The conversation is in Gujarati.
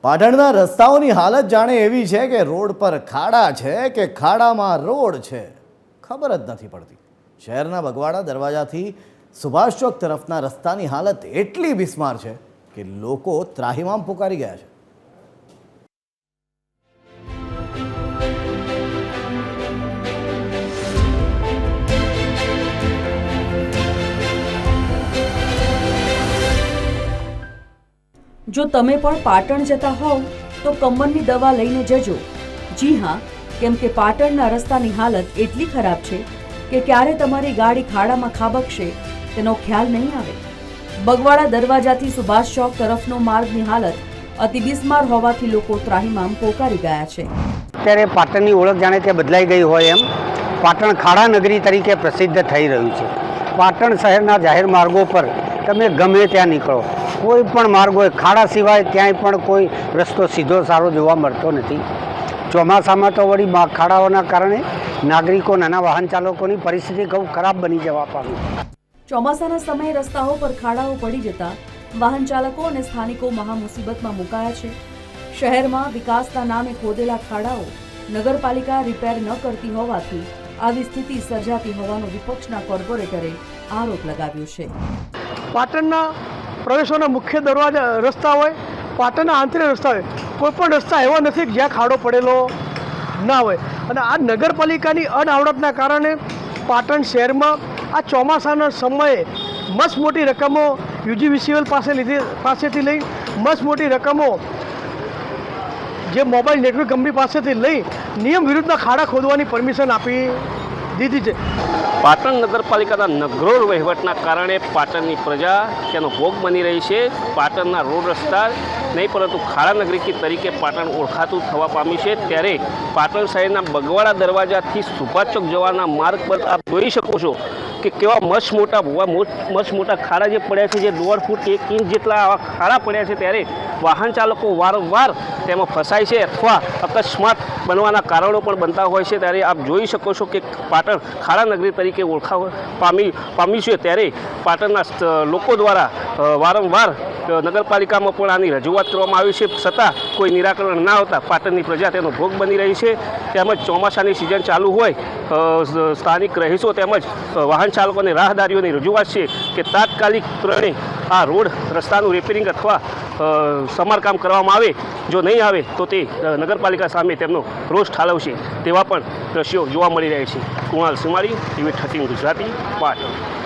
પાટણના રસ્તાઓની હાલત જાણે એવી છે કે રોડ પર ખાડા છે કે ખાડામાં રોડ છે, ખબર જ નથી પડતી। શહેરના બગવાડા દરવાજાથી સુભાષ ચોક તરફના રસ્તાની હાલત એટલી બિસ્માર છે કે લોકો ત્રાહિમામ પુકારી ગયા છે। જો તમે પણ પાટણ જતા હોવ તો કમરની દવા લઈને જજો। જી હા, કેમ કે પાટણના રસ્તાની હાલત એટલી ખરાબ છે કે ક્યારે તમારી ગાડી ખાડામાં ખાબકશે તેનો ખ્યાલ નહીં આવે। બગવાડા દરવાજાથી સુભાષ ચોક તરફનો માર્ગની હાલત અતિ બિસ્માર હોવાથી લોકો ત્રાહિમામ પોકારી ગયા છે। અત્યારે પાટણની ઓળખ જાણે કે બદલાઈ ગઈ હોય એમ પાટણ ખાડા નગરી તરીકે પ્રસિદ્ધ થઈ રહ્યું છે। પાટણ શહેરના જાહેર માર્ગો પર તમે ગમે ત્યાં નીકળો, કોઈ પણ માર્ગ હોય, ખાડા સિવાય ક્યાંય પણ કોઈ રસ્તો સીધો સારો જોવા મળતો નથી। ચોમાસામાં તો વળી ખાડાઓના કારણે નાગરિકો, નાના વાહન ચાલકોની પરિસ્થિતિ ખૂબ ખરાબ બની જવા પામી। ચોમાસાના સમયે રસ્તાઓ પર ખાડાઓ પડી જતા વાહન ચાલકો અને સ્થાનિકો મહા મુસીબતમાં મુકાયા છે। શહેરમાં વિકાસના નામે ખોદેલા ખાડાઓ નગરપાલિકા રિપેર ન કરતી હોવાથી આવી સ્થિતિ સર્જાતી હોવાનો વિપક્ષના કોર્પોરેટરે આરોપ લગાવ્યો છે। પાટણના પ્રવેશોના મુખ્ય દરવાજા રસ્તા હોય, પાટણના આંતરિક રસ્તા હોય, કોઈ પણ રસ્તા એવો નથી કે જ્યાં ખાડો પડેલો ના હોય। અને આ નગરપાલિકાની અનાવડતના કારણે પાટણ શહેરમાં આ ચોમાસાના સમયે મસ્ત મોટી રકમો યુજીવીસીએલ પાસેથી લઈ મસ્ત મોટી રકમો જે મોબાઈલ નેટવર્ક કંપની પાસેથી લઈ નિયમ વિરુદ્ધના ખાડા ખોદવાની પરમિશન આપી દીધી છે। પાટણ નગરપાલિકાના નગરોળ વહીવટના કારણે પાટણની પ્રજા તેનો ભોગ બની રહી છે। પાટણના રોડ રસ્તા નહીં પરંતુ ખાડા નગરી તરીકે પાટણ ઓળખાતું થવા પામ્યું છે। ત્યારે પાટણ શહેરના બગવાડા દરવાજાથી સુભાષ ચોક જવાના માર્ગ પર આપ જોઈ શકો છો કે કેવા મસ્ત મોટા ખાડા જે પડ્યા છે, જે 1.5 ફૂટ 1 ઇંચ જેટલા આવા ખાડા પડ્યા છે। ત્યારે વાહન ચાલકો વારંવાર તેમાં ફસાય છે અથવા અકસ્માત બનવાના કારણો પણ બનતા હોય છે। ત્યારે આપ જોઈ શકો છો કે પાટણ ખાડા નગરી તરીકે પામ્યું છે। ત્યારે પાટણના લોકો દ્વારા વારંવાર નગરપાલિકામાં પણ આની રજૂઆત કરવામાં આવી છે, છતાં કોઈ નિરાકરણ ના આવતા પાટણની પ્રજા તેનો ભોગ બની રહી છે। તેમજ ચોમાસાની સિઝન ચાલુ હોય, સ્થાનિક રહીશો તેમજ વાહન ચાલકોને રાહદારીઓની રજૂઆત છે કે તાત્કાલિક ધોરણે આ રોડ રસ્તાનું રિપેરિંગ અથવા સમારકામ કરવામાં આવે। જો નહીં આવે તો તે નગરપાલિકા સામે તેમનો રોષ ઠાલવશે તેવા પણ દ્રશ્યો જોવા મળી રહ્યા છે। કુણાલ સુમારી, TV 13 ગુજરાતી, પાટણ।